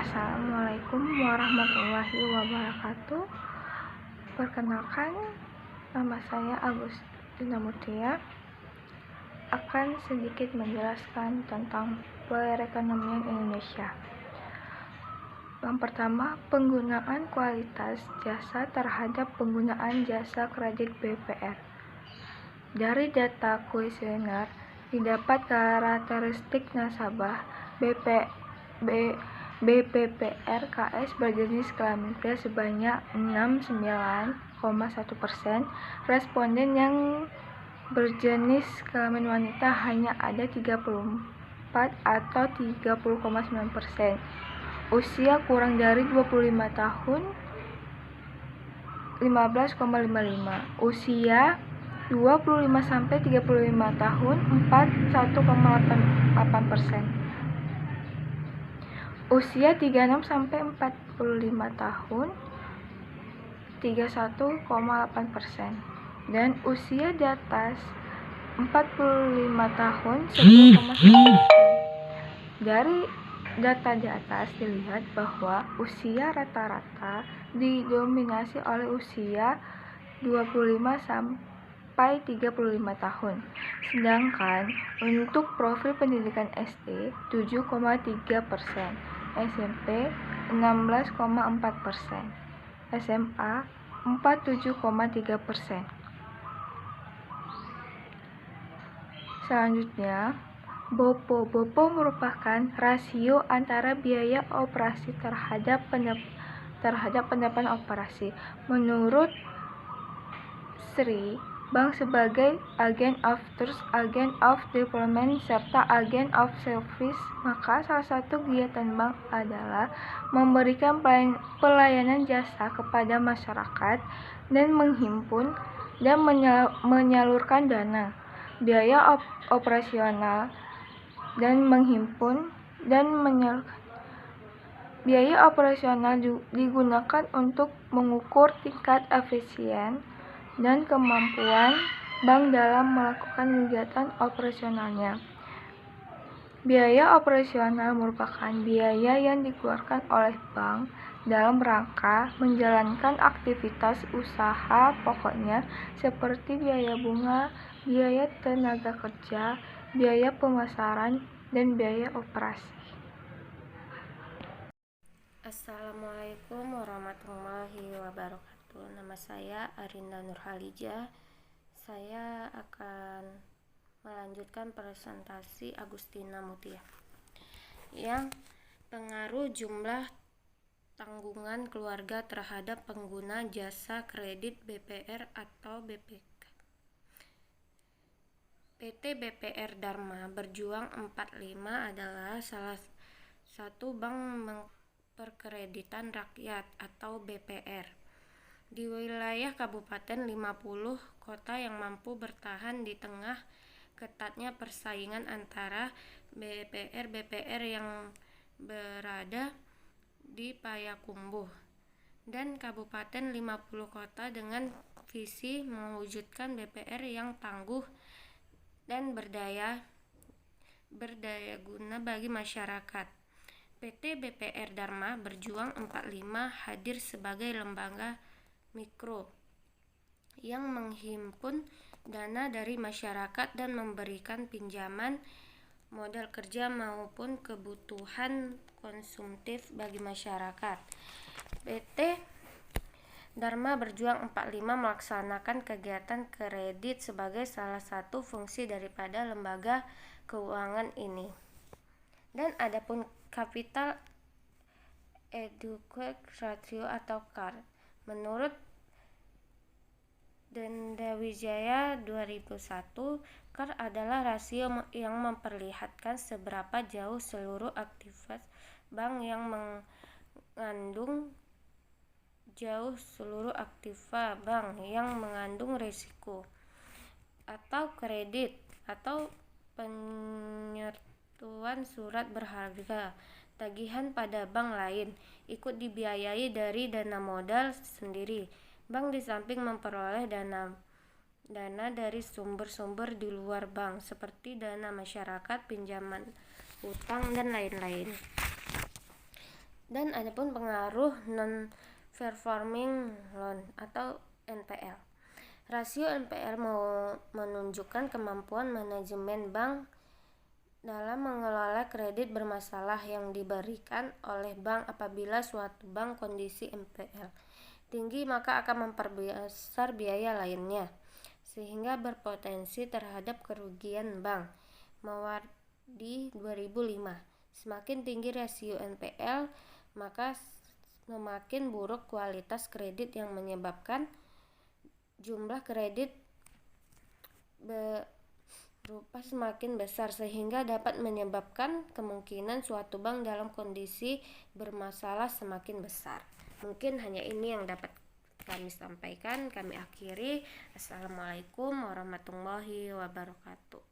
Assalamualaikum warahmatullahi wabarakatuh. Perkenalkan, nama saya Agustina Mutia. Akan sedikit menjelaskan tentang perekonomian Indonesia. Yang pertama, penggunaan kualitas jasa terhadap penggunaan jasa kredit BPR. Dari data kuesioner didapat karakteristik nasabah BPPR KS berjenis kelamin pria sebanyak 69,1%. Responden yang berjenis kelamin wanita hanya ada 34 atau 30,9%. Usia kurang dari 25 tahun 15,55%. Usia 25-35 tahun 41,8%. Usia 36-45 tahun 31,8%. Dan usia di atas 45 tahun 10,9%. Dari data di atas dilihat bahwa usia rata-rata didominasi oleh usia 25-35 tahun. Sedangkan untuk profil pendidikan SD 7,3%, SMP 16,4%, SMA 47,3%. Selanjutnya, BOPO merupakan rasio antara biaya operasi terhadap pendapatan operasi. Menurut Sri, bank sebagai agen of trust, agen of development, serta agen of service, maka salah satu kegiatan bank adalah memberikan pelayanan jasa kepada masyarakat dan menghimpun dan menyalurkan dana, biaya operasional dan menghimpun dan menyalurkan. Biaya operasional digunakan untuk mengukur tingkat efisien dan kemampuan bank dalam melakukan kegiatan operasionalnya. Biaya operasional merupakan biaya yang dikeluarkan oleh bank dalam rangka menjalankan aktivitas usaha pokoknya seperti biaya bunga, biaya tenaga kerja, biaya pemasaran, dan biaya operasi. Assalamualaikum warahmatullahi wabarakatuh. Nama saya Arinda Nurhalijah. Saya akan melanjutkan presentasi Agustina Mutia yang pengaruh jumlah tanggungan keluarga terhadap pengguna jasa kredit BPR atau BPK. PT BPR Dharma Berjuang 45 adalah salah satu bank perkreditan rakyat atau BPR di wilayah Kabupaten 50 kota yang mampu bertahan di tengah ketatnya persaingan antara BPR yang berada di Payakumbuh dan Kabupaten 50 kota dengan visi mewujudkan BPR yang tangguh dan berdaya guna bagi masyarakat. PT BPR Dharma Berjuang 45 hadir sebagai lembaga mikro yang menghimpun dana dari masyarakat dan memberikan pinjaman modal kerja maupun kebutuhan konsumtif bagi masyarakat. PT Dharma Berjuang 45 melaksanakan kegiatan kredit sebagai salah satu fungsi daripada lembaga keuangan ini. Dan adapun Capital Adequacy Ratio atau CAR menurut Dendawijaya 2001, CAR adalah rasio yang memperlihatkan seberapa jauh seluruh aktivitas bank yang mengandung risiko atau kredit atau penyertuan surat berharga tagihan pada bank lain ikut dibiayai dari dana modal sendiri. Bank di samping memperoleh dana dari sumber-sumber di luar bank seperti dana masyarakat, pinjaman utang, dan lain-lain. Dan adapun pengaruh non-performing loan atau NPL. Rasio NPL menunjukkan kemampuan manajemen bank dalam mengelola kredit bermasalah yang diberikan oleh bank. Apabila suatu bank kondisi NPL tinggi, maka akan memperbesar biaya lainnya, sehingga berpotensi terhadap kerugian bank. Mawardi 2005. Semakin tinggi rasio NPL, maka semakin buruk kualitas kredit yang menyebabkan jumlah kredit berupa semakin besar, sehingga dapat menyebabkan kemungkinan suatu bank dalam kondisi bermasalah semakin besar. Mungkin hanya ini yang dapat kami sampaikan. Kami akhiri. Assalamualaikum warahmatullahi wabarakatuh.